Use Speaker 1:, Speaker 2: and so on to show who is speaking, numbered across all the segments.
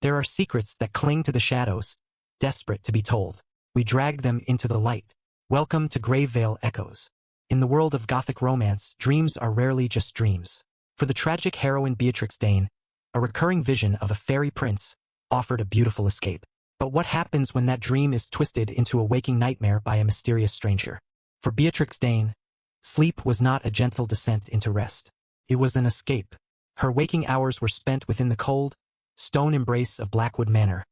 Speaker 1: There are secrets that cling to the shadows, desperate to be told. We drag them into the light. Welcome to Gravevale Echoes. In the world of Gothic romance, dreams are rarely just dreams. For the tragic heroine Beatrix Dane, a recurring vision of a fairy prince offered a beautiful escape. But what happens when that dream is twisted into a waking nightmare by a mysterious stranger? For Beatrix Dane, sleep was not a gentle descent into rest. It was an escape. Her waking hours were spent within the cold, stone embrace of Blackwood Manor,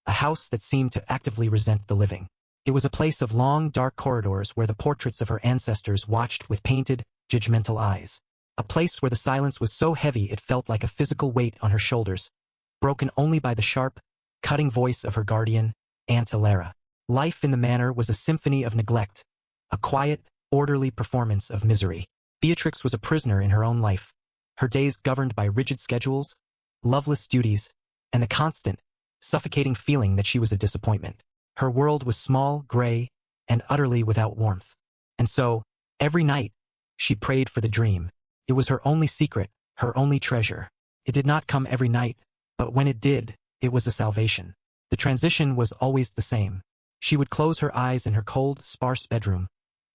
Speaker 1: a house that seemed to actively resent the living. It was a place of long, dark corridors where the portraits of her ancestors watched with painted, judgmental eyes. A place where the silence was so heavy it felt like a physical weight on her shoulders, broken only by the sharp, cutting voice of her guardian, Aunt Alara. Life in the manor was a symphony of neglect, a quiet, orderly performance of misery. Beatrix was a prisoner in her own life, her days governed by rigid schedules, loveless duties, and the constant, suffocating feeling that she was a disappointment. Her world was small, gray, and utterly without warmth. And so, every night, she prayed for the dream. It was her only secret, her only treasure. It did not come every night, but when it did, it was a salvation. The transition was always the same. She would close her eyes in her cold, sparse bedroom,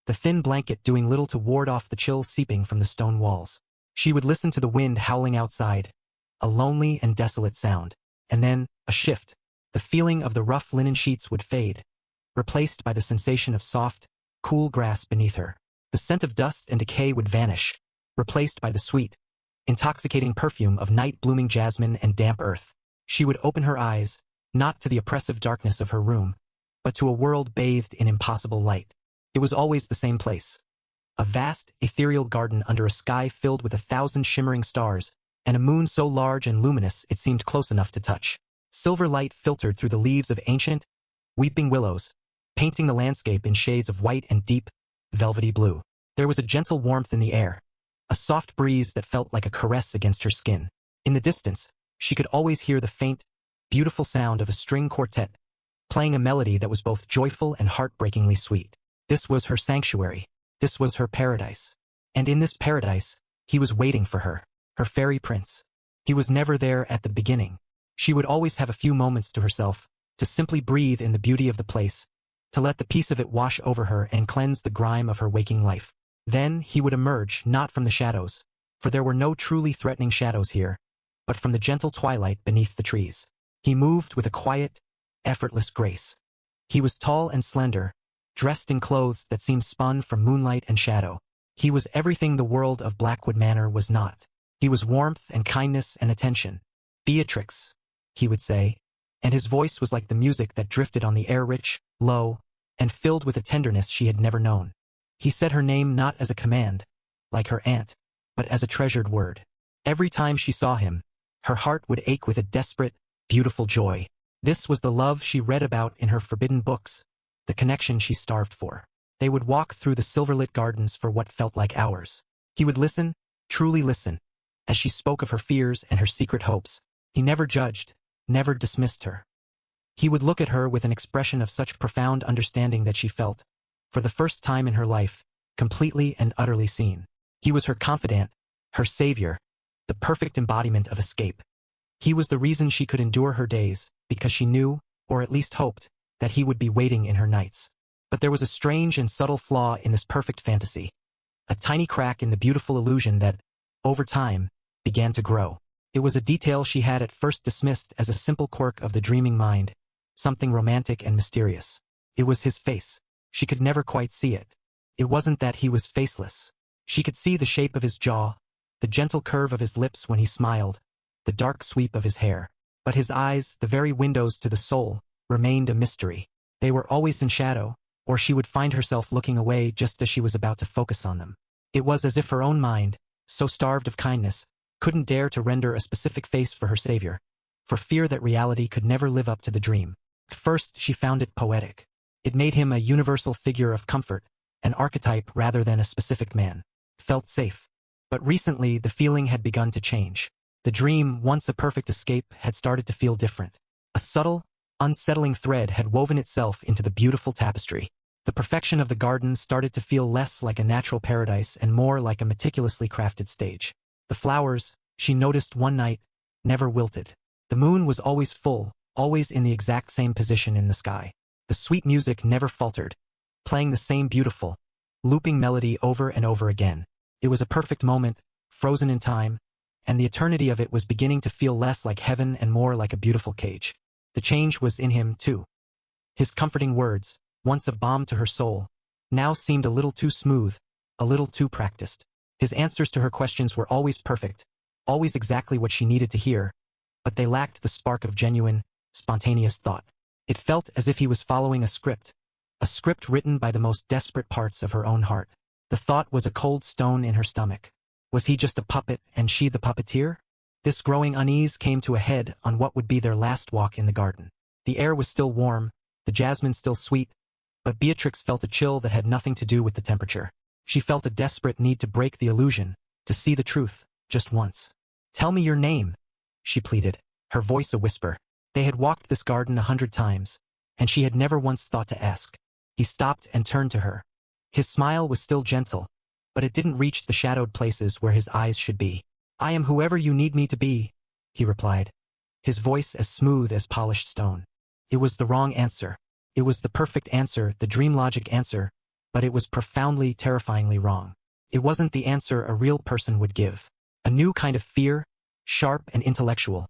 Speaker 1: the thin blanket doing little to ward off the chill seeping from the stone walls. She would listen to the wind howling outside, a lonely and desolate sound. And then, a shift. The feeling of the rough linen sheets would fade, replaced by the sensation of soft, cool grass beneath her. The scent of dust and decay would vanish, replaced by the sweet, intoxicating perfume of night-blooming jasmine and damp earth. She would open her eyes, not to the oppressive darkness of her room, but to a world bathed in impossible light. It was always the same place. A vast, ethereal garden under a sky filled with 1,000 shimmering stars, and a moon so large and luminous it seemed close enough to touch. Silver light filtered through the leaves of ancient, weeping willows, painting the landscape in shades of white and deep, velvety blue. There was a gentle warmth in the air, a soft breeze that felt like a caress against her skin. In the distance, she could always hear the faint, beautiful sound of a string quartet, playing a melody that was both joyful and heartbreakingly sweet. This was her sanctuary. This was her paradise. And in this paradise, he was waiting for her, her fairy prince. He was never there at the beginning. She would always have a few moments to herself, to simply breathe in the beauty of the place, to let the peace of it wash over her and cleanse the grime of her waking life. Then he would emerge not from the shadows, for there were no truly threatening shadows here, but from the gentle twilight beneath the trees. He moved with a quiet, effortless grace. He was tall and slender, dressed in clothes that seemed spun from moonlight and shadow. He was everything the world of Blackwood Manor was not. He was warmth and kindness and attention. Beatrix, he would say, and his voice was like the music that drifted on the air, rich, low, and filled with a tenderness she had never known. He said her name not as a command, like her aunt, but as a treasured word. Every time she saw him, her heart would ache with a desperate, beautiful joy. This was the love she read about in her forbidden books, the connection she starved for. They would walk through the silver-lit gardens for what felt like hours. He would listen, truly listen, as she spoke of her fears and her secret hopes. He never judged, never dismissed her. He would look at her with an expression of such profound understanding that she felt, for the first time in her life, completely and utterly seen. He was her confidant, her savior, the perfect embodiment of escape. He was the reason she could endure her days, because she knew, or at least hoped, that he would be waiting in her nights. But there was a strange and subtle flaw in this perfect fantasy, a tiny crack in the beautiful illusion that, over time, began to grow. It was a detail she had at first dismissed as a simple quirk of the dreaming mind, something romantic and mysterious. It was his face. She could never quite see it. It wasn't that he was faceless. She could see the shape of his jaw, the gentle curve of his lips when he smiled, the dark sweep of his hair. But his eyes, the very windows to the soul, remained a mystery. They were always in shadow, or she would find herself looking away just as she was about to focus on them. It was as if her own mind, so starved of kindness, couldn't dare to render a specific face for her savior, for fear that reality could never live up to the dream. At first she found it poetic. It made him a universal figure of comfort, an archetype rather than a specific man. Felt safe. But recently the feeling had begun to change. The dream, once a perfect escape, had started to feel different. A subtle, unsettling thread had woven itself into the beautiful tapestry. The perfection of the garden started to feel less like a natural paradise and more like a meticulously crafted stage. The flowers, she noticed one night, never wilted. The moon was always full, always in the exact same position in the sky. The sweet music never faltered, playing the same beautiful, looping melody over and over again. It was a perfect moment, frozen in time, and the eternity of it was beginning to feel less like heaven and more like a beautiful cage. The change was in him, too. His comforting words, once a balm to her soul, now seemed a little too smooth, a little too practiced. His answers to her questions were always perfect, always exactly what she needed to hear, but they lacked the spark of genuine, spontaneous thought. It felt as if he was following a script written by the most desperate parts of her own heart. The thought was a cold stone in her stomach. Was he just a puppet and she the puppeteer? This growing unease came to a head on what would be their last walk in the garden. The air was still warm, the jasmine still sweet, but Beatrix felt a chill that had nothing to do with the temperature. She felt a desperate need to break the illusion, to see the truth, just once. "Tell me your name," she pleaded, her voice a whisper. They had walked this garden 100 times, and she had never once thought to ask. He stopped and turned to her. His smile was still gentle, but it didn't reach the shadowed places where his eyes should be. "I am whoever you need me to be," he replied, his voice as smooth as polished stone. It was the wrong answer. It was the perfect answer, the dream logic answer, but it was profoundly, terrifyingly wrong. It wasn't the answer a real person would give. A new kind of fear, sharp and intellectual,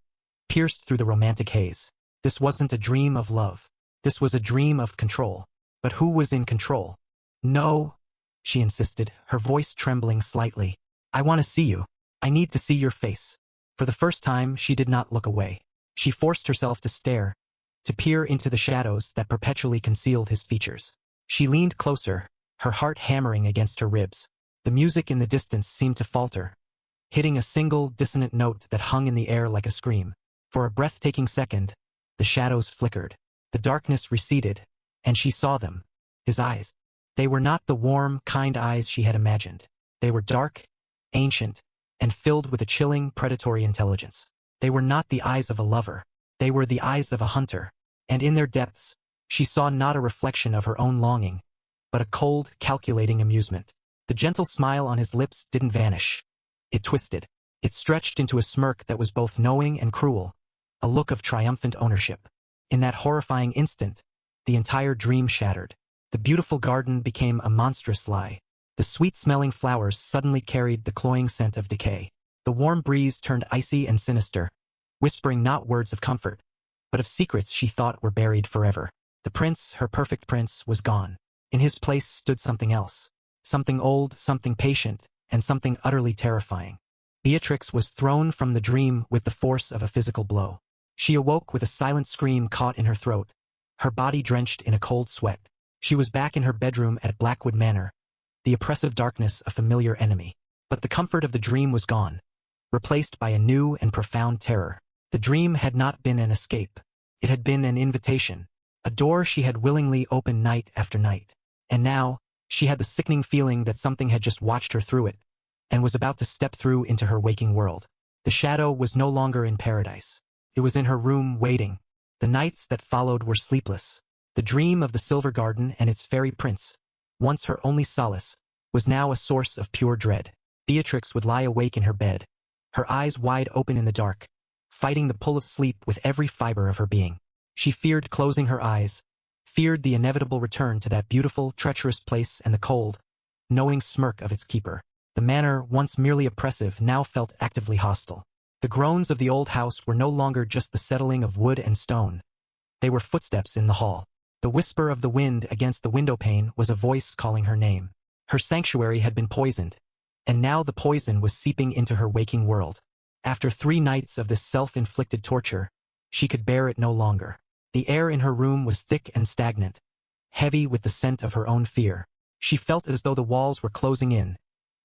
Speaker 1: pierced through the romantic haze. This wasn't a dream of love. This was a dream of control. But who was in control? "No," she insisted, her voice trembling slightly. "I want to see you. I need to see your face." For the first time, she did not look away. She forced herself to stare, to peer into the shadows that perpetually concealed his features. She leaned closer, her heart hammering against her ribs. The music in the distance seemed to falter, hitting a single dissonant note that hung in the air like a scream. For a breathtaking second, the shadows flickered. The darkness receded, and she saw them. His eyes. They were not the warm, kind eyes she had imagined. They were dark, ancient, and filled with a chilling, predatory intelligence. They were not the eyes of a lover. They were the eyes of a hunter. And in their depths, she saw not a reflection of her own longing, but a cold, calculating amusement. The gentle smile on his lips didn't vanish. It twisted. It stretched into a smirk that was both knowing and cruel, a look of triumphant ownership. In that horrifying instant, the entire dream shattered. The beautiful garden became a monstrous lie. The sweet-smelling flowers suddenly carried the cloying scent of decay. The warm breeze turned icy and sinister, whispering not words of comfort, but of secrets she thought were buried forever. The prince, her perfect prince, was gone. In his place stood something else. Something old, something patient, and something utterly terrifying. Beatrix was thrown from the dream with the force of a physical blow. She awoke with a silent scream caught in her throat, her body drenched in a cold sweat. She was back in her bedroom at Blackwood Manor, the oppressive darkness a familiar enemy. But the comfort of the dream was gone, replaced by a new and profound terror. The dream had not been an escape. It had been an invitation, a door she had willingly opened night after night. And now, she had the sickening feeling that something had just watched her through it, and was about to step through into her waking world. The shadow was no longer in paradise. It was in her room, waiting. The nights that followed were sleepless. The dream of the Silver Garden and its fairy prince, once her only solace, was now a source of pure dread. Beatrix would lie awake in her bed, her eyes wide open in the dark, fighting the pull of sleep with every fiber of her being. She feared closing her eyes, feared the inevitable return to that beautiful, treacherous place and the cold, knowing smirk of its keeper. The manor, once merely oppressive, now felt actively hostile. The groans of the old house were no longer just the settling of wood and stone. They were footsteps in the hall. The whisper of the wind against the windowpane was a voice calling her name. Her sanctuary had been poisoned, and now the poison was seeping into her waking world. After 3 nights of this self-inflicted torture, she could bear it no longer. The air in her room was thick and stagnant, heavy with the scent of her own fear. She felt as though the walls were closing in,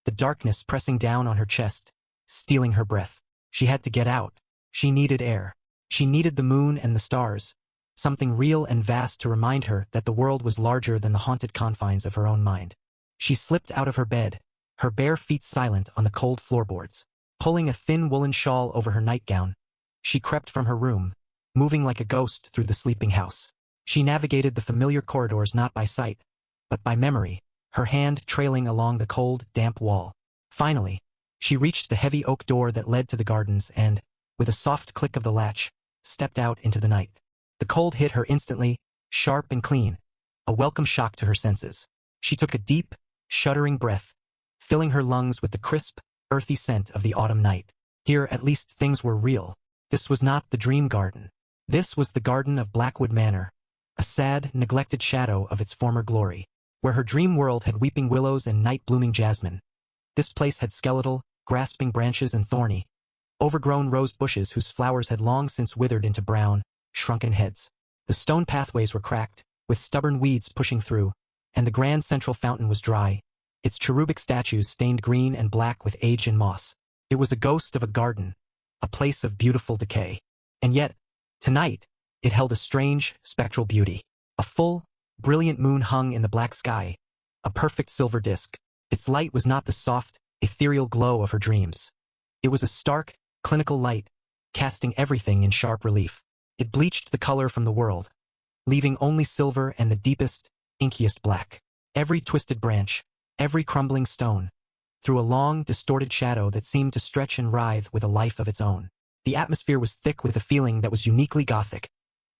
Speaker 1: the darkness pressing down on her chest, stealing her breath. She had to get out. She needed air. She needed the moon and the stars, something real and vast to remind her that the world was larger than the haunted confines of her own mind. She slipped out of her bed, her bare feet silent on the cold floorboards. Pulling a thin woolen shawl over her nightgown, she crept from her room, moving like a ghost through the sleeping house. She navigated the familiar corridors not by sight, but by memory, her hand trailing along the cold, damp wall. Finally, she reached the heavy oak door that led to the gardens and, with a soft click of the latch, stepped out into the night. The cold hit her instantly, sharp and clean, a welcome shock to her senses. She took a deep, shuddering breath, filling her lungs with the crisp, earthy scent of the autumn night. Here at least things were real. This was not the dream garden. This was the garden of Blackwood Manor, a sad, neglected shadow of its former glory, where her dream world had weeping willows and night-blooming jasmine. This place had skeletal, grasping branches and thorny, overgrown rose bushes whose flowers had long since withered into brown, shrunken heads. The stone pathways were cracked, with stubborn weeds pushing through, and the grand central fountain was dry, its cherubic statues stained green and black with age and moss. It was a ghost of a garden, a place of beautiful decay. And yet, tonight, it held a strange, spectral beauty. A full, brilliant moon hung in the black sky, a perfect silver disk. Its light was not the soft, ethereal glow of her dreams. It was a stark, clinical light, casting everything in sharp relief. It bleached the color from the world, leaving only silver and the deepest, inkiest black. Every twisted branch, every crumbling stone, threw a long, distorted shadow that seemed to stretch and writhe with a life of its own. The atmosphere was thick with a feeling that was uniquely Gothic,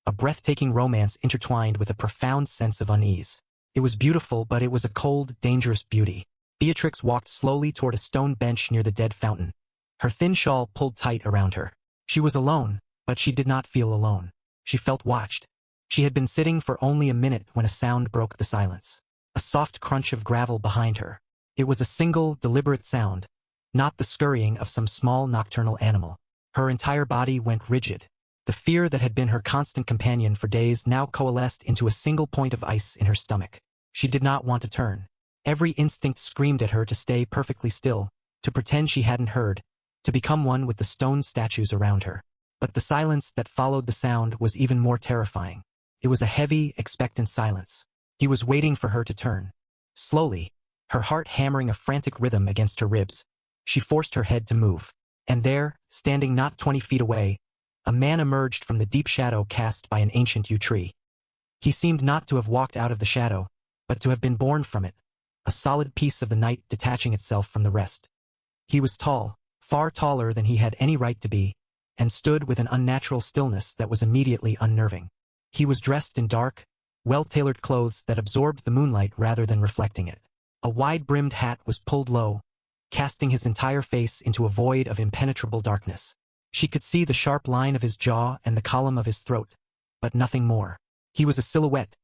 Speaker 1: a breathtaking romance intertwined with a profound sense of unease. It was beautiful, but it was a cold, dangerous beauty. Beatrix walked slowly toward a stone bench near the dead fountain, her thin shawl pulled tight around her. She was alone, but she did not feel alone. She felt watched. She had been sitting for only a minute when a sound broke the silence. A soft crunch of gravel behind her. It was a single, deliberate sound, not the scurrying of some small nocturnal animal. Her entire body went rigid. The fear that had been her constant companion for days now coalesced into a single point of ice in her stomach. She did not want to turn. Every instinct screamed at her to stay perfectly still, to pretend she hadn't heard, to become one with the stone statues around her. But the silence that followed the sound was even more terrifying. It was a heavy, expectant silence. He was waiting for her to turn. Slowly, her heart hammering a frantic rhythm against her ribs, she forced her head to move. And there, standing not 20 feet away, a man emerged from the deep shadow cast by an ancient yew tree. He seemed not to have walked out of the shadow, but to have been born from it, a solid piece of the night detaching itself from the rest. He was tall, far taller than he had any right to be, and stood with an unnatural stillness that was immediately unnerving. He was dressed in dark, well-tailored clothes that absorbed the moonlight rather than reflecting it. A wide-brimmed hat was pulled low, casting his entire face into a void of impenetrable darkness. She could see the sharp line of his jaw and the column of his throat, but nothing more. He was a silhouette,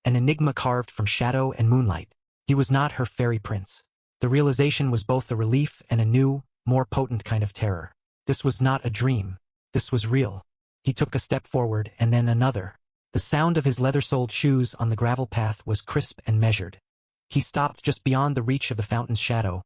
Speaker 1: an enigma carved from shadow and moonlight. He was not her fairy prince. The realization was both a relief and a new, more potent kind of terror. This was not a dream. This was real. He took a step forward and then another. The sound of his leather-soled shoes on the gravel path was crisp and measured. He stopped just beyond the reach of the fountain's shadow,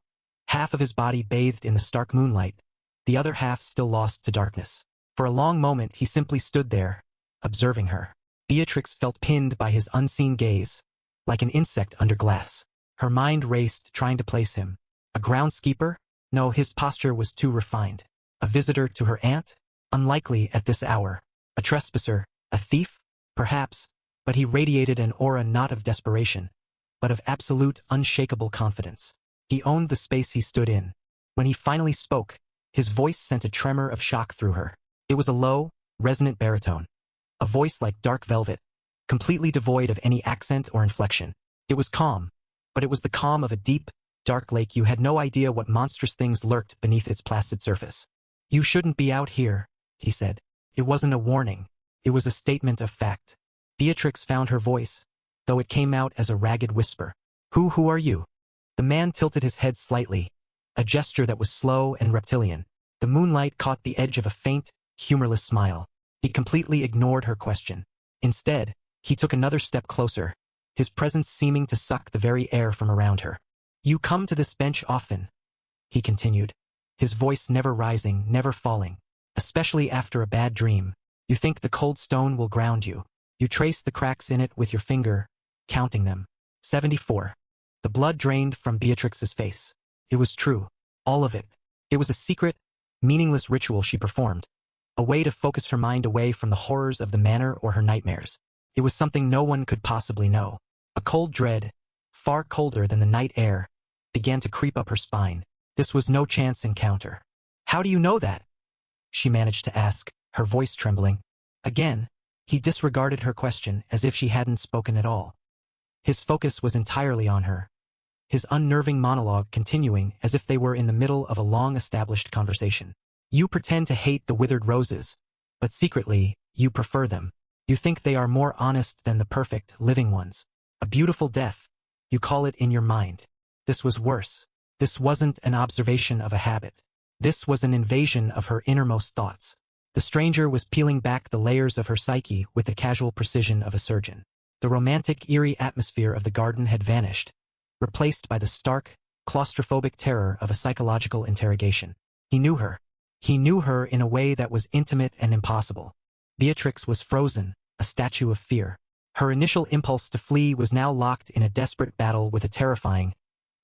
Speaker 1: half of his body bathed in the stark moonlight, the other half still lost to darkness. For a long moment he simply stood there, observing her. Beatrix felt pinned by his unseen gaze, like an insect under glass. Her mind raced, trying to place him. A groundskeeper? No, his posture was too refined. A visitor to her aunt? Unlikely at this hour. A trespasser? A thief? Perhaps, but he radiated an aura not of desperation, but of absolute, unshakable confidence. He owned the space he stood in. When he finally spoke, his voice sent a tremor of shock through her. It was a low, resonant baritone. A voice like dark velvet, completely devoid of any accent or inflection. It was calm, but it was the calm of a deep, dark lake. You had no idea what monstrous things lurked beneath its placid surface. "You shouldn't be out here," he said. It wasn't a warning. It was a statement of fact. Beatrix found her voice, though it came out as a ragged whisper. Who are you?" The man tilted his head slightly, a gesture that was slow and reptilian. The moonlight caught the edge of a faint, humorless smile. He completely ignored her question. Instead, he took another step closer, his presence seeming to suck the very air from around her. "You come to this bench often," he continued, his voice never rising, never falling, "especially after a bad dream. You think the cold stone will ground you. You trace the cracks in it with your finger, counting them. 74. The blood drained from Beatrix's face. It was true. All of it. It was a secret, meaningless ritual she performed. A way to focus her mind away from the horrors of the manor or her nightmares. It was something no one could possibly know. A cold dread, far colder than the night air, began to creep up her spine. This was no chance encounter. "How do you know that?" she managed to ask, her voice trembling. Again, he disregarded her question as if she hadn't spoken at all. His focus was entirely on her, his unnerving monologue continuing as if they were in the middle of a long-established conversation. You pretend to hate the withered roses, but secretly, you prefer them. You think they are more honest than the perfect, living ones. A beautiful death, you call it in your mind. This was worse. This wasn't an observation of a habit. This was an invasion of her innermost thoughts. The stranger was peeling back the layers of her psyche with the casual precision of a surgeon. The romantic, eerie atmosphere of the garden had vanished, replaced by the stark, claustrophobic terror of a psychological interrogation. He knew her. He knew her in a way that was intimate and impossible. Beatrix was frozen, a statue of fear. Her initial impulse to flee was now locked in a desperate battle with a terrifying,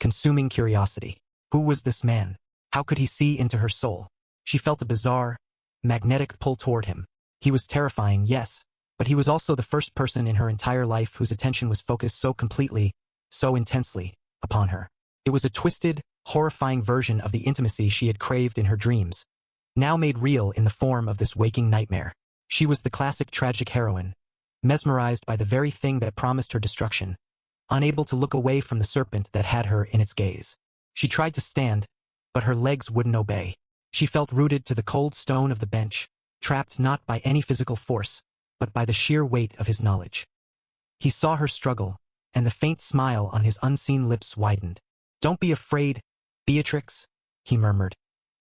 Speaker 1: consuming curiosity. Who was this man? How could he see into her soul? She felt a bizarre, magnetic pull toward him. He was terrifying, yes, but he was also the first person in her entire life whose attention was focused so completely, so intensely, upon her. It was a twisted, horrifying version of the intimacy she had craved in her dreams, now made real in the form of this waking nightmare. She was the classic tragic heroine, mesmerized by the very thing that promised her destruction, unable to look away from the serpent that had her in its gaze. She tried to stand, but her legs wouldn't obey. She felt rooted to the cold stone of the bench, trapped not by any physical force, but by the sheer weight of his knowledge. He saw her struggle, and the faint smile on his unseen lips widened. "Don't be afraid, Beatrix," he murmured,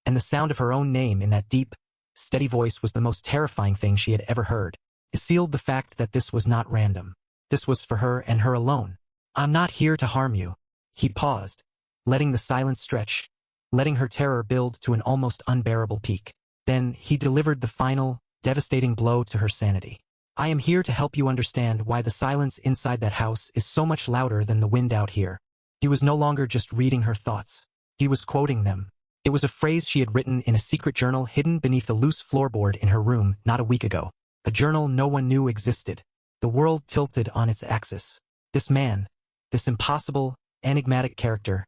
Speaker 1: and the sound of her own name in that deep, steady voice was the most terrifying thing she had ever heard. It sealed the fact that this was not random. This was for her and her alone. "I'm not here to harm you." He paused, letting the silence stretch, letting her terror build to an almost unbearable peak. Then he delivered the final, devastating blow to her sanity. "I am here to help you understand why the silence inside that house is so much louder than the wind out here." He was no longer just reading her thoughts. He was quoting them. It was a phrase she had written in a secret journal hidden beneath a loose floorboard in her room not a week ago. A journal no one knew existed. The world tilted on its axis. This man, this impossible, enigmatic character,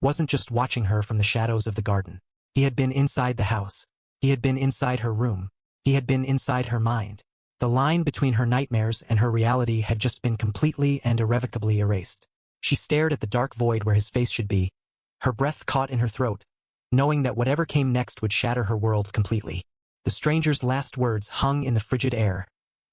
Speaker 1: wasn't just watching her from the shadows of the garden. He had been inside the house. He had been inside her room. He had been inside her mind. The line between her nightmares and her reality had just been completely and irrevocably erased. She stared at the dark void where his face should be, her breath caught in her throat, knowing that whatever came next would shatter her world completely. The stranger's last words hung in the frigid air,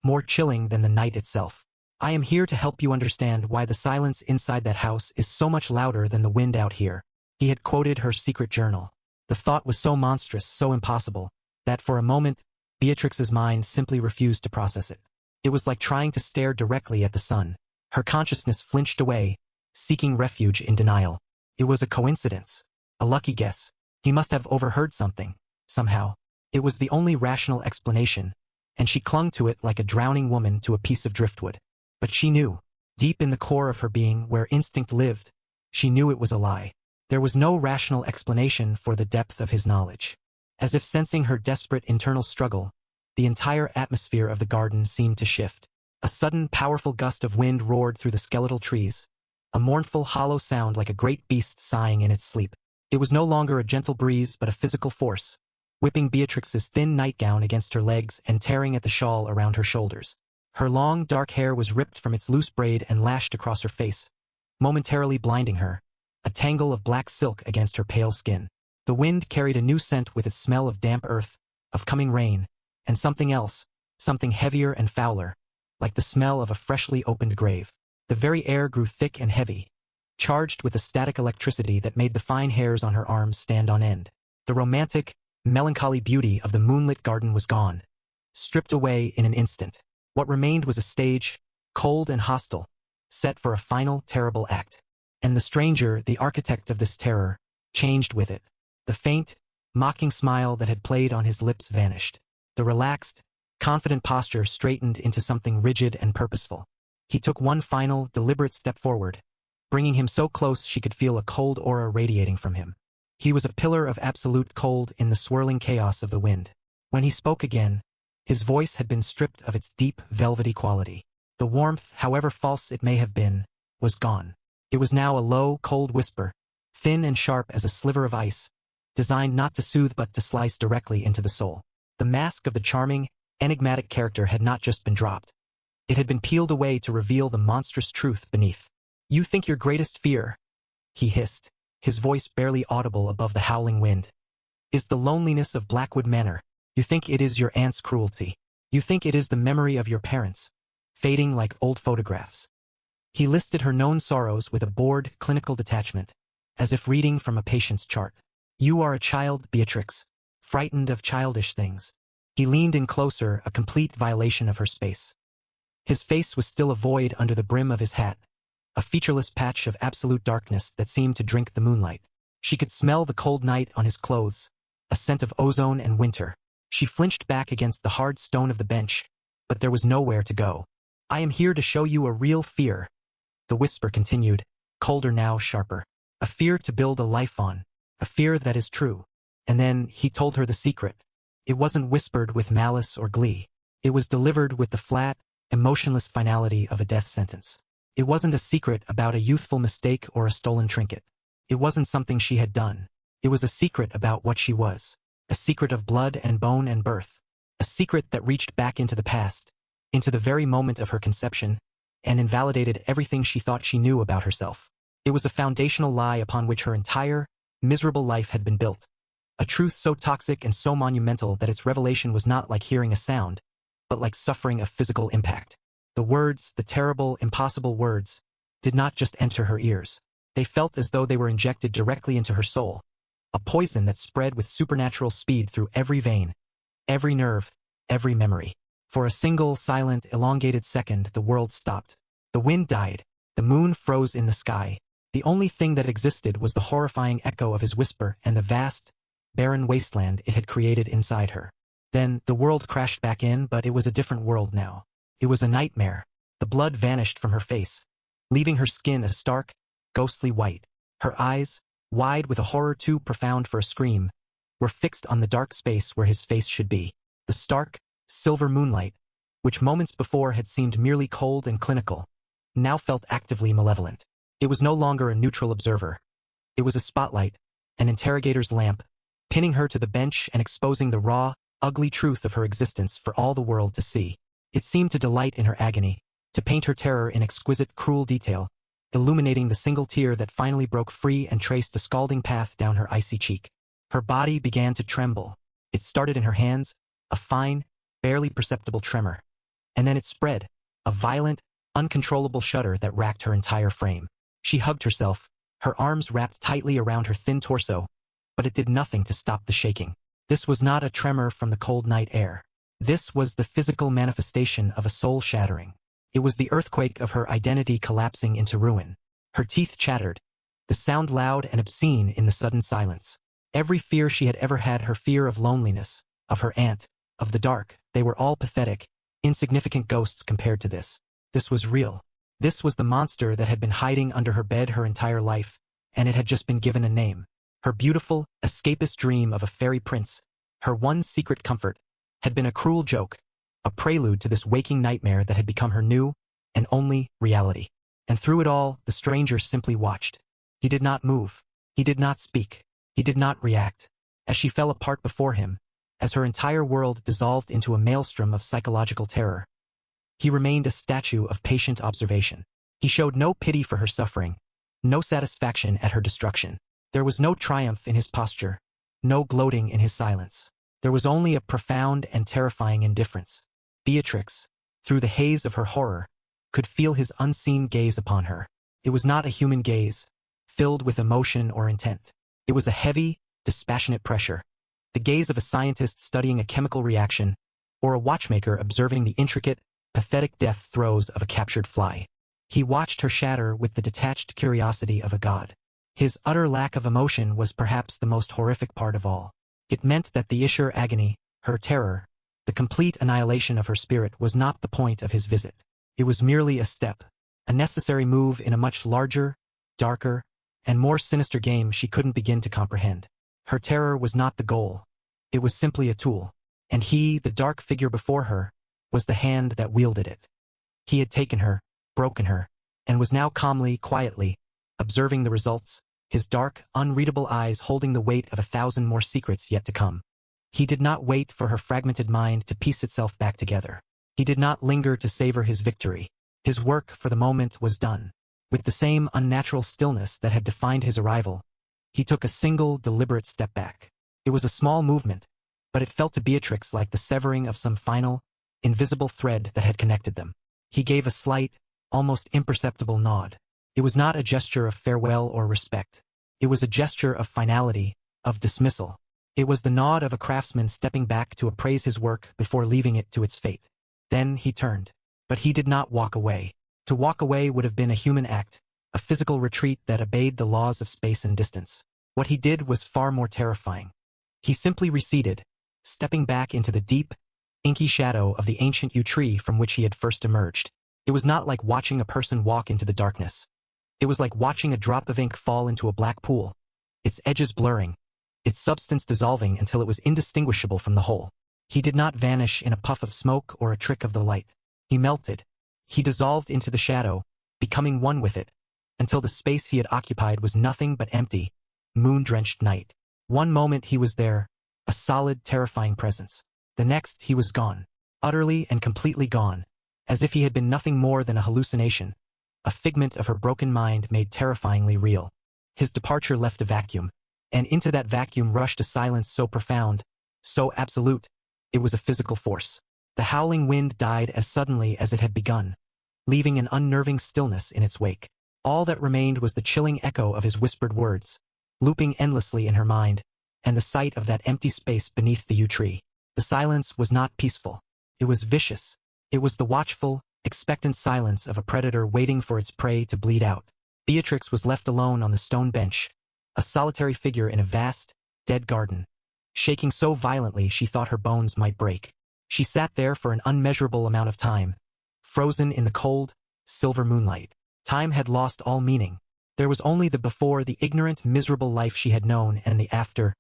Speaker 1: more chilling than the night itself. "I am here to help you understand why the silence inside that house is so much louder than the wind out here." He had quoted her secret journal. The thought was so monstrous, so impossible, that for a moment, Beatrix's mind simply refused to process it. It was like trying to stare directly at the sun. Her consciousness flinched away, seeking refuge in denial. It was a coincidence, a lucky guess. He must have overheard something, somehow. It was the only rational explanation, and she clung to it like a drowning woman to a piece of driftwood. But she knew, deep in the core of her being where instinct lived, she knew it was a lie. There was no rational explanation for the depth of his knowledge. As if sensing her desperate internal struggle, the entire atmosphere of the garden seemed to shift. A sudden, powerful gust of wind roared through the skeletal trees, a mournful, hollow sound like a great beast sighing in its sleep. It was no longer a gentle breeze but a physical force, whipping Beatrix's thin nightgown against her legs and tearing at the shawl around her shoulders. Her long, dark hair was ripped from its loose braid and lashed across her face, momentarily blinding her, a tangle of black silk against her pale skin. The wind carried a new scent with its smell of damp earth, of coming rain, and something else, something heavier and fouler, like the smell of a freshly opened grave. The very air grew thick and heavy, charged with a static electricity that made the fine hairs on her arms stand on end. The romantic, melancholy beauty of the moonlit garden was gone, stripped away in an instant. What remained was a stage, cold and hostile, set for a final terrible act. And the stranger, the architect of this terror, changed with it. The faint, mocking smile that had played on his lips vanished. The relaxed, confident posture straightened into something rigid and purposeful. He took one final, deliberate step forward, bringing him so close she could feel a cold aura radiating from him. He was a pillar of absolute cold in the swirling chaos of the wind. When he spoke again, his voice had been stripped of its deep, velvety quality. The warmth, however false it may have been, was gone. It was now a low, cold whisper, thin and sharp as a sliver of ice, designed not to soothe but to slice directly into the soul. The mask of the charming, enigmatic character had not just been dropped. It had been peeled away to reveal the monstrous truth beneath. "You think your greatest fear," he hissed, his voice barely audible above the howling wind, "is the loneliness of Blackwood Manor. You think it is your aunt's cruelty. You think it is the memory of your parents, fading like old photographs." He listed her known sorrows with a bored, clinical detachment, as if reading from a patient's chart. "You are a child, Beatrix, frightened of childish things." He leaned in closer, a complete violation of her space. His face was still a void under the brim of his hat, a featureless patch of absolute darkness that seemed to drink the moonlight. She could smell the cold night on his clothes, a scent of ozone and winter. She flinched back against the hard stone of the bench, but there was nowhere to go. "I am here to show you a real fear," the whisper continued, colder now, sharper. "A fear to build a life on, a fear that is true." And then he told her the secret. It wasn't whispered with malice or glee. It was delivered with the flat, emotionless finality of a death sentence. It wasn't a secret about a youthful mistake or a stolen trinket. It wasn't something she had done. It was a secret about what she was. A secret of blood and bone and birth. A secret that reached back into the past, into the very moment of her conception, and invalidated everything she thought she knew about herself. It was a foundational lie upon which her entire, miserable life had been built. A truth so toxic and so monumental that its revelation was not like hearing a sound, but like suffering a physical impact. The words, the terrible, impossible words, did not just enter her ears. They felt as though they were injected directly into her soul. A poison that spread with supernatural speed through every vein, every nerve, every memory. For a single, silent, elongated second, the world stopped. The wind died. The moon froze in the sky. The only thing that existed was the horrifying echo of his whisper and the vast, barren wasteland it had created inside her. Then the world crashed back in, but it was a different world now. It was a nightmare. The blood vanished from her face, leaving her skin a stark, ghostly white. Her eyes, wide with a horror too profound for a scream, were fixed on the dark space where his face should be. The stark, silver moonlight, which moments before had seemed merely cold and clinical, now felt actively malevolent. It was no longer a neutral observer. It was a spotlight, an interrogator's lamp, pinning her to the bench and exposing the raw, ugly truth of her existence for all the world to see. It seemed to delight in her agony, to paint her terror in exquisite, cruel detail, illuminating the single tear that finally broke free and traced a scalding path down her icy cheek. Her body began to tremble. It started in her hands, a fine, barely perceptible tremor. And then it spread, a violent, uncontrollable shudder that racked her entire frame. She hugged herself, her arms wrapped tightly around her thin torso, but it did nothing to stop the shaking. This was not a tremor from the cold night air. This was the physical manifestation of a soul shattering. It was the earthquake of her identity collapsing into ruin. Her teeth chattered, the sound loud and obscene in the sudden silence. Every fear she had ever had, her fear of loneliness, of her aunt, of the dark, they were all pathetic, insignificant ghosts compared to this. This was real. This was the monster that had been hiding under her bed her entire life, and it had just been given a name. Her beautiful, escapist dream of a fairy prince, her one secret comfort, had been a cruel joke, a prelude to this waking nightmare that had become her new and only reality. And through it all, the stranger simply watched. He did not move. He did not speak. He did not react. As she fell apart before him, as her entire world dissolved into a maelstrom of psychological terror, he remained a statue of patient observation. He showed no pity for her suffering, no satisfaction at her destruction. There was no triumph in his posture, no gloating in his silence. There was only a profound and terrifying indifference. Beatrix, through the haze of her horror, could feel his unseen gaze upon her. It was not a human gaze, filled with emotion or intent. It was a heavy, dispassionate pressure, the gaze of a scientist studying a chemical reaction, or a watchmaker observing the intricate, pathetic death throes of a captured fly. He watched her shatter with the detached curiosity of a god. His utter lack of emotion was perhaps the most horrific part of all. It meant that the sheer agony, her terror, the complete annihilation of her spirit was not the point of his visit. It was merely a step, a necessary move in a much larger, darker, and more sinister game she couldn't begin to comprehend. Her terror was not the goal. It was simply a tool. And he, the dark figure before her, was the hand that wielded it. He had taken her, broken her, and was now calmly, quietly, observing the results, his dark, unreadable eyes holding the weight of 1,000 more secrets yet to come. He did not wait for her fragmented mind to piece itself back together. He did not linger to savor his victory. His work for the moment was done. With the same unnatural stillness that had defined his arrival, he took a single, deliberate step back. It was a small movement, but it felt to Beatrix like the severing of some final, invisible thread that had connected them. He gave a slight, almost imperceptible nod. It was not a gesture of farewell or respect. It was a gesture of finality, of dismissal. It was the nod of a craftsman stepping back to appraise his work before leaving it to its fate. Then he turned. But he did not walk away. To walk away would have been a human act, a physical retreat that obeyed the laws of space and distance. What he did was far more terrifying. He simply receded, stepping back into the deep, inky shadow of the ancient yew tree from which he had first emerged. It was not like watching a person walk into the darkness. It was like watching a drop of ink fall into a black pool, its edges blurring, its substance dissolving until it was indistinguishable from the whole. He did not vanish in a puff of smoke or a trick of the light. He melted. He dissolved into the shadow, becoming one with it, until the space he had occupied was nothing but empty, moon-drenched night. One moment he was there, a solid, terrifying presence. The next he was gone, utterly and completely gone, as if he had been nothing more than a hallucination, a figment of her broken mind made terrifyingly real. His departure left a vacuum, and into that vacuum rushed a silence so profound, so absolute, it was a physical force. The howling wind died as suddenly as it had begun, leaving an unnerving stillness in its wake. All that remained was the chilling echo of his whispered words, looping endlessly in her mind, and the sight of that empty space beneath the yew tree. The silence was not peaceful. It was vicious. It was the watchful, expectant silence of a predator waiting for its prey to bleed out. Beatrix was left alone on the stone bench, a solitary figure in a vast, dead garden, shaking so violently she thought her bones might break. She sat there for an unmeasurable amount of time, frozen in the cold, silver moonlight. Time had lost all meaning. There was only the before, the ignorant, miserable life she had known, and the after,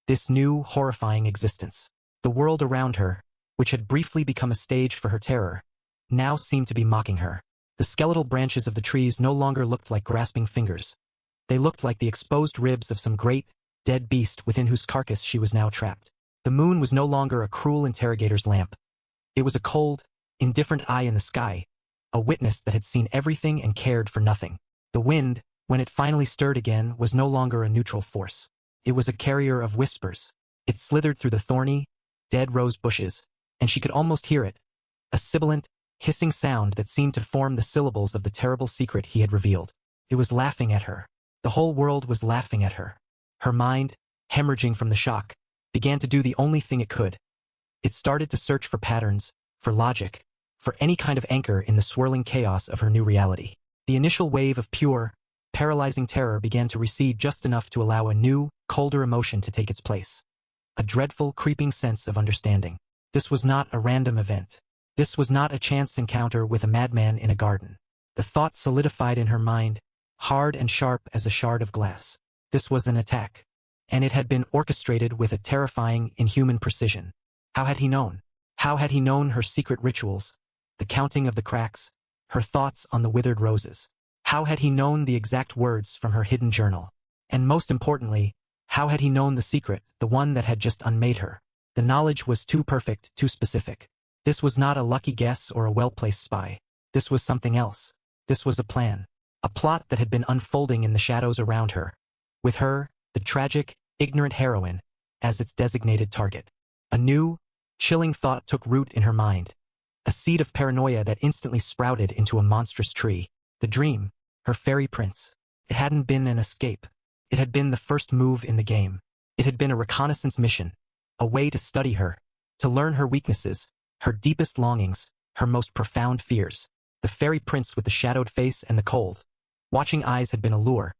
Speaker 1: this new, horrifying existence. The world around her, which had briefly become a stage for her terror, now seemed to be mocking her. The skeletal branches of the trees no longer looked like grasping fingers. They looked like the exposed ribs of some great, dead beast within whose carcass she was now trapped. The moon was no longer a cruel interrogator's lamp. It was a cold, indifferent eye in the sky, a witness that had seen everything and cared for nothing. The wind, when it finally stirred again, was no longer a neutral force. It was a carrier of whispers. It slithered through the thorny, dead rose bushes, and she could almost hear it, a sibilant, hissing sound that seemed to form the syllables of the terrible secret he had revealed. It was laughing at her. The whole world was laughing at her. Her mind, hemorrhaging from the shock, began to do the only thing it could. It started to search for patterns, for logic, for any kind of anchor in the swirling chaos of her new reality. The initial wave of pure, paralyzing terror began to recede just enough to allow a new, colder emotion to take its place. A dreadful, creeping sense of understanding. This was not a random event. This was not a chance encounter with a madman in a garden. The thought solidified in her mind, hard and sharp as a shard of glass. This was an attack, and it had been orchestrated with a terrifying, inhuman precision. How had he known? How had he known her secret rituals, the counting of the cracks, her thoughts on the withered roses? How had he known the exact words from her hidden journal? And most importantly, how had he known the secret, the one that had just unmade her? The knowledge was too perfect, too specific. This was not a lucky guess or a well-placed spy. This was something else. This was a plan. A plot that had been unfolding in the shadows around her, with her, the tragic, ignorant heroine, as its designated target. A new, chilling thought took root in her mind, a seed of paranoia that instantly sprouted into a monstrous tree. The dream, her fairy prince. It hadn't been an escape. It had been the first move in the game. It had been a reconnaissance mission, a way to study her, to learn her weaknesses, her deepest longings, her most profound fears. The fairy prince with the shadowed face and the cold, watching eyes had been a lure,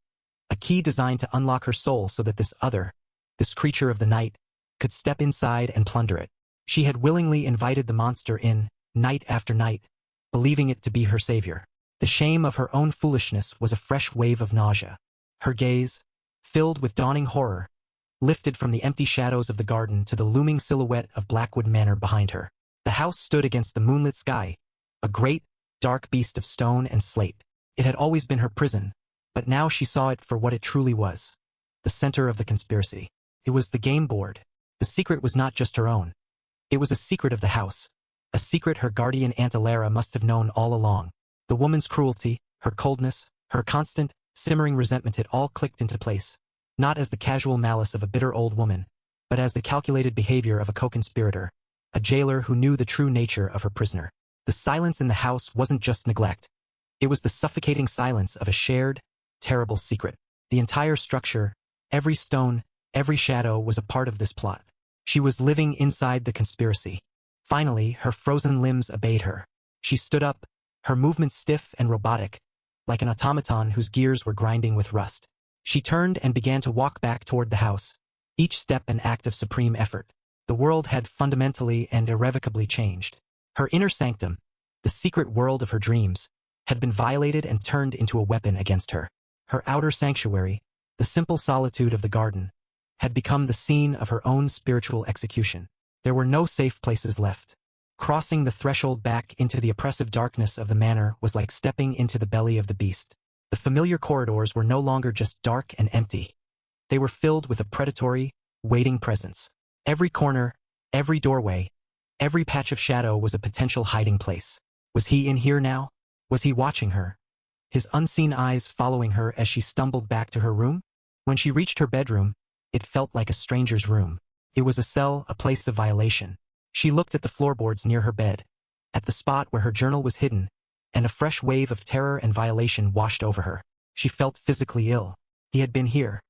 Speaker 1: a key designed to unlock her soul so that this other, this creature of the night, could step inside and plunder it. She had willingly invited the monster in, night after night, believing it to be her savior. The shame of her own foolishness was a fresh wave of nausea. Her gaze, filled with dawning horror, lifted from the empty shadows of the garden to the looming silhouette of Blackwood Manor behind her. The house stood against the moonlit sky, a great, dark beast of stone and slate. It had always been her prison, but now she saw it for what it truly was, the center of the conspiracy. It was the game board, The secret was not just her own. It was a secret of the house. A secret her guardian Aunt Alara must have known all along. The woman's cruelty, her coldness, her constant, simmering resentment, it all clicked into place. Not as the casual malice of a bitter old woman, but as the calculated behavior of a co-conspirator, a jailer who knew the true nature of her prisoner. The silence in the house wasn't just neglect. It was the suffocating silence of a shared, terrible secret. The entire structure, every stone, every shadow was a part of this plot. She was living inside the conspiracy. Finally, her frozen limbs obeyed her. She stood up, her movements stiff and robotic, like an automaton whose gears were grinding with rust. She turned and began to walk back toward the house, each step an act of supreme effort. The world had fundamentally and irrevocably changed. Her inner sanctum, the secret world of her dreams, had been violated and turned into a weapon against her. Her outer sanctuary, the simple solitude of the garden, had become the scene of her own spiritual execution. There were no safe places left. Crossing the threshold back into the oppressive darkness of the manor was like stepping into the belly of the beast. The familiar corridors were no longer just dark and empty. They were filled with a predatory, waiting presence. Every corner, every doorway, every patch of shadow was a potential hiding place. Was he in here now? Was he watching her? His unseen eyes following her as she stumbled back to her room? When she reached her bedroom, it felt like a stranger's room. It was a cell, a place of violation. She looked at the floorboards near her bed, at the spot where her journal was hidden, and a fresh wave of terror and violation washed over her. She felt physically ill. He had been here.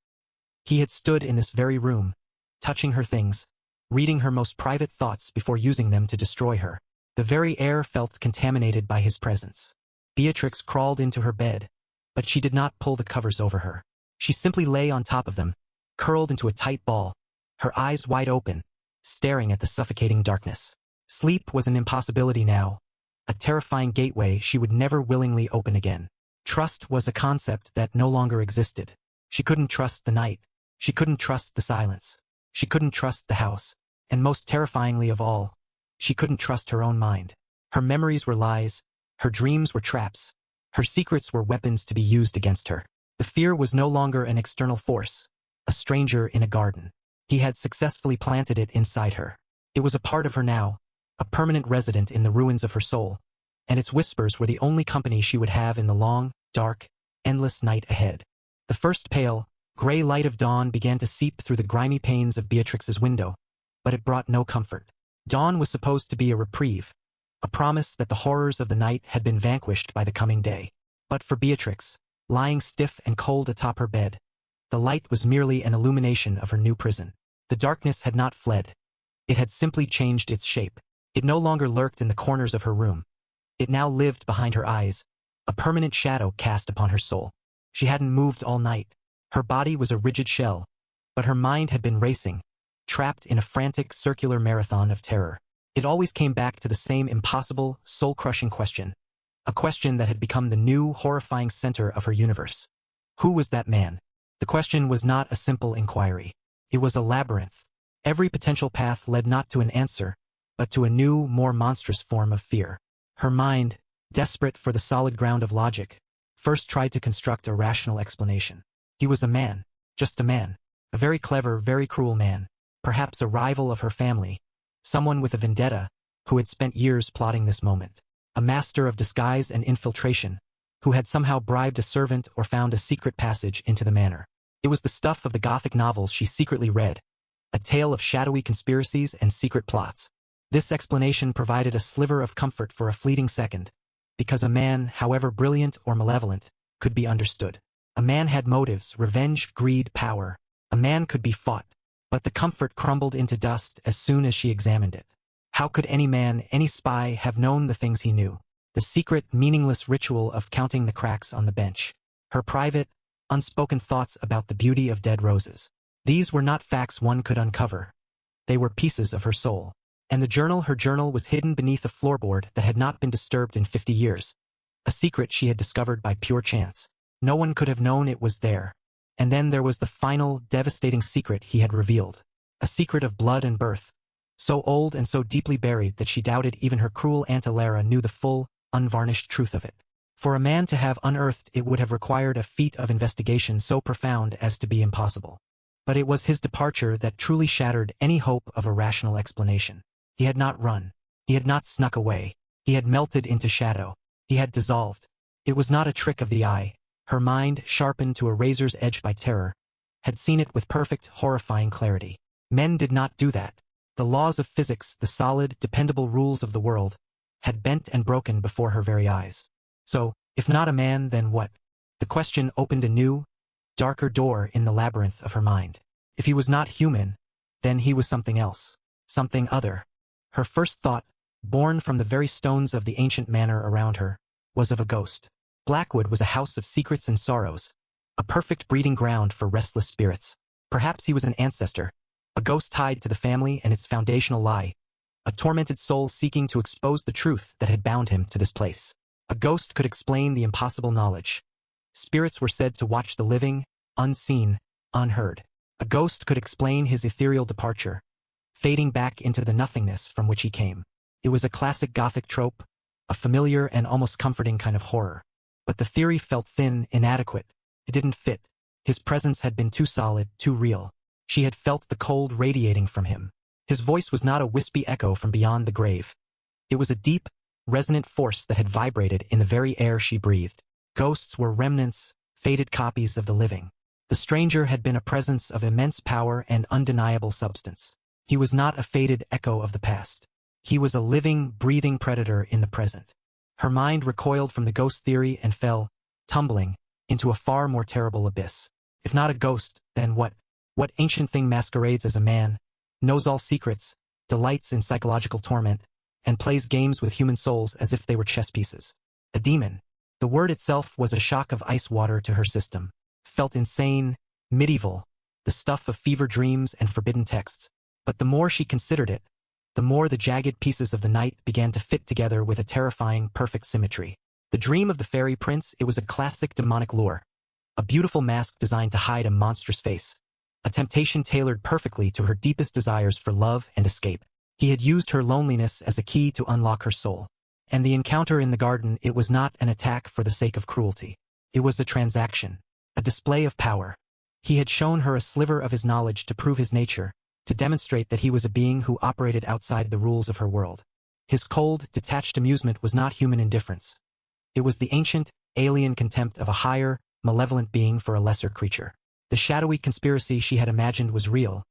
Speaker 1: He had stood in this very room, touching her things, reading her most private thoughts before using them to destroy her. The very air felt contaminated by his presence. Beatrix crawled into her bed, but she did not pull the covers over her. She simply lay on top of them, curled into a tight ball, her eyes wide open, staring at the suffocating darkness. Sleep was an impossibility now, a terrifying gateway she would never willingly open again. Trust was a concept that no longer existed. She couldn't trust the night. She couldn't trust the silence. She couldn't trust the house. And most terrifyingly of all, she couldn't trust her own mind. Her memories were lies. Her dreams were traps. Her secrets were weapons to be used against her. The fear was no longer an external force, a stranger in a garden. He had successfully planted it inside her. It was a part of her now, a permanent resident in the ruins of her soul, and its whispers were the only company she would have in the long, dark, endless night ahead. The first pale, gray light of dawn began to seep through the grimy panes of Beatrix's window, but it brought no comfort. Dawn was supposed to be a reprieve, a promise that the horrors of the night had been vanquished by the coming day. But for Beatrix, lying stiff and cold atop her bed, the light was merely an illumination of her new prison. The darkness had not fled. It had simply changed its shape. It no longer lurked in the corners of her room. It now lived behind her eyes, a permanent shadow cast upon her soul. She hadn't moved all night. Her body was a rigid shell, but her mind had been racing, trapped in a frantic circular marathon of terror. It always came back to the same impossible, soul-crushing question, a question that had become the new, horrifying center of her universe. Who was that man? The question was not a simple inquiry. It was a labyrinth. Every potential path led not to an answer, but to a new, more monstrous form of fear. Her mind, desperate for the solid ground of logic, first tried to construct a rational explanation. He was a man, just a man, a very clever, very cruel man, perhaps a rival of her family, someone with a vendetta, who had spent years plotting this moment, a master of disguise and infiltration, who had somehow bribed a servant or found a secret passage into the manor. It was the stuff of the Gothic novels she secretly read, a tale of shadowy conspiracies and secret plots. This explanation provided a sliver of comfort for a fleeting second, because a man, however brilliant or malevolent, could be understood. A man had motives, revenge, greed, power. A man could be fought, but the comfort crumbled into dust as soon as she examined it. How could any man, any spy, have known the things he knew? The secret, meaningless ritual of counting the cracks on the bench. Her private, unspoken thoughts about the beauty of dead roses. These were not facts one could uncover. They were pieces of her soul. And her journal was hidden beneath a floorboard that had not been disturbed in 50 years. A secret she had discovered by pure chance. No one could have known it was there. And then there was the final, devastating secret he had revealed. A secret of blood and birth. So old and so deeply buried that she doubted even her cruel Aunt Alara knew the full, unvarnished truth of it. For a man to have unearthed it would have required a feat of investigation so profound as to be impossible. But it was his departure that truly shattered any hope of a rational explanation. He had not run. He had not snuck away. He had melted into shadow. He had dissolved. It was not a trick of the eye. Her mind, sharpened to a razor's edge by terror, had seen it with perfect, horrifying clarity. Men did not do that. The laws of physics, the solid, dependable rules of the world, had bent and broken before her very eyes. So, if not a man, then what? The question opened a new, darker door in the labyrinth of her mind. If he was not human, then he was something else, something other. Her first thought, born from the very stones of the ancient manor around her, was of a ghost. Blackwood was a house of secrets and sorrows, a perfect breeding ground for restless spirits. Perhaps he was an ancestor, a ghost tied to the family and its foundational lie, a tormented soul seeking to expose the truth that had bound him to this place. A ghost could explain the impossible knowledge. Spirits were said to watch the living, unseen, unheard. A ghost could explain his ethereal departure, fading back into the nothingness from which he came. It was a classic Gothic trope, a familiar and almost comforting kind of horror. But the theory felt thin, inadequate. It didn't fit. His presence had been too solid, too real. She had felt the cold radiating from him. His voice was not a wispy echo from beyond the grave. It was a deep, resonant force that had vibrated in the very air she breathed. Ghosts were remnants, faded copies of the living. The stranger had been a presence of immense power and undeniable substance. He was not a faded echo of the past. He was a living, breathing predator in the present. Her mind recoiled from the ghost theory and fell, tumbling, into a far more terrible abyss. If not a ghost, then what? What ancient thing masquerades as a man, knows all secrets, delights in psychological torment, and plays games with human souls as if they were chess pieces? A demon. The word itself was a shock of ice water to her system. Felt insane, medieval, the stuff of fever dreams and forbidden texts. But the more she considered it, the more the jagged pieces of the night began to fit together with a terrifying, perfect symmetry. The dream of the fairy prince, it was a classic demonic lure. A beautiful mask designed to hide a monstrous face. A temptation tailored perfectly to her deepest desires for love and escape. He had used her loneliness as a key to unlock her soul. And the encounter in the garden, it was not an attack for the sake of cruelty. It was a transaction, a display of power. He had shown her a sliver of his knowledge to prove his nature, to demonstrate that he was a being who operated outside the rules of her world. His cold, detached amusement was not human indifference. It was the ancient, alien contempt of a higher, malevolent being for a lesser creature. The shadowy conspiracy she had imagined was real,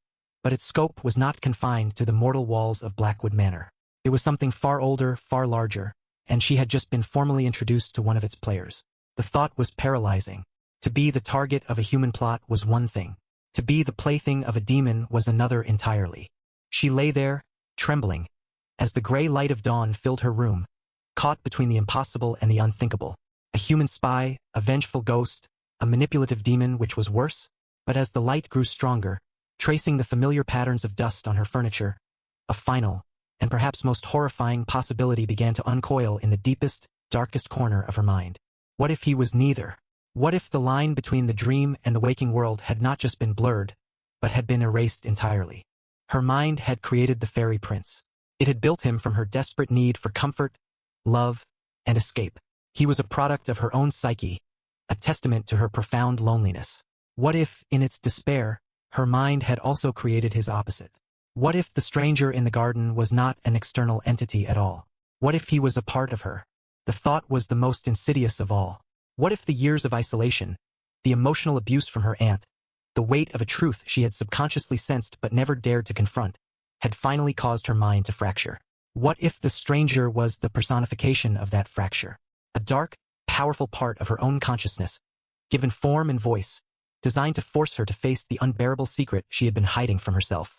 Speaker 1: but its scope was not confined to the mortal walls of Blackwood Manor. It was something far older, far larger, and she had just been formally introduced to one of its players. The thought was paralyzing. To be the target of a human plot was one thing. To be the plaything of a demon was another entirely. She lay there, trembling, as the gray light of dawn filled her room, caught between the impossible and the unthinkable. A human spy, a vengeful ghost, a manipulative demon, which was worse. But as the light grew stronger, tracing the familiar patterns of dust on her furniture, a final, and perhaps most horrifying possibility began to uncoil in the deepest, darkest corner of her mind. What if he was neither? What if the line between the dream and the waking world had not just been blurred, but had been erased entirely? Her mind had created the fairy prince. It had built him from her desperate need for comfort, love, and escape. He was a product of her own psyche, a testament to her profound loneliness. What if, in its despair, her mind had also created his opposite? What if the stranger in the garden was not an external entity at all? What if he was a part of her? The thought was the most insidious of all. What if the years of isolation, the emotional abuse from her aunt, the weight of a truth she had subconsciously sensed but never dared to confront, had finally caused her mind to fracture? What if the stranger was the personification of that fracture? A dark, powerful part of her own consciousness, given form and voice, designed to force her to face the unbearable secret she had been hiding from herself.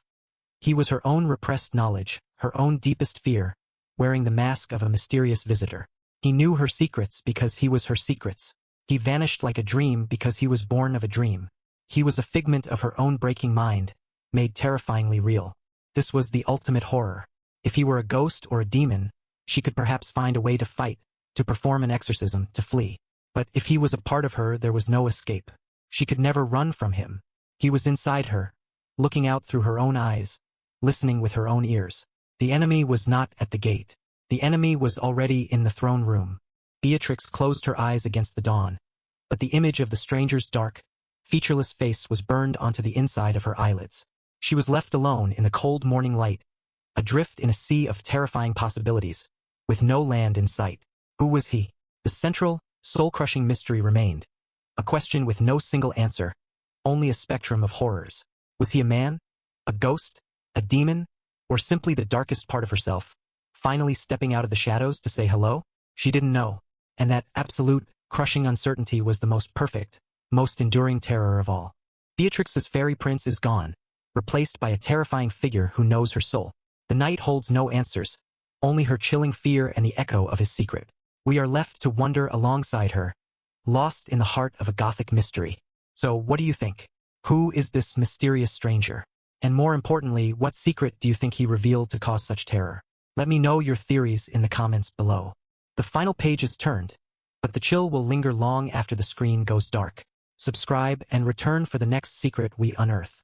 Speaker 1: He was her own repressed knowledge, her own deepest fear, wearing the mask of a mysterious visitor. He knew her secrets because he was her secrets. He vanished like a dream because he was born of a dream. He was a figment of her own breaking mind, made terrifyingly real. This was the ultimate horror. If he were a ghost or a demon, she could perhaps find a way to fight, to perform an exorcism, to flee. But if he was a part of her, there was no escape. She could never run from him. He was inside her, looking out through her own eyes, listening with her own ears. The enemy was not at the gate. The enemy was already in the throne room. Beatrix closed her eyes against the dawn, but the image of the stranger's dark, featureless face was burned onto the inside of her eyelids. She was left alone in the cold morning light, adrift in a sea of terrifying possibilities, with no land in sight. Who was he? The central, soul-crushing mystery remained. A question with no single answer, only a spectrum of horrors. Was he a man? A ghost? A demon? Or simply the darkest part of herself, finally stepping out of the shadows to say hello? She didn't know. And that absolute, crushing uncertainty was the most perfect, most enduring terror of all. Beatrix's fairy prince is gone, replaced by a terrifying figure who knows her soul. The night holds no answers, only her chilling fear and the echo of his secret. We are left to wonder alongside her, lost in the heart of a Gothic mystery. So what do you think? Who is this mysterious stranger? And more importantly, what secret do you think he revealed to cause such terror? Let me know your theories in the comments below. The final page is turned, but the chill will linger long after the screen goes dark. Subscribe and return for the next secret we unearth.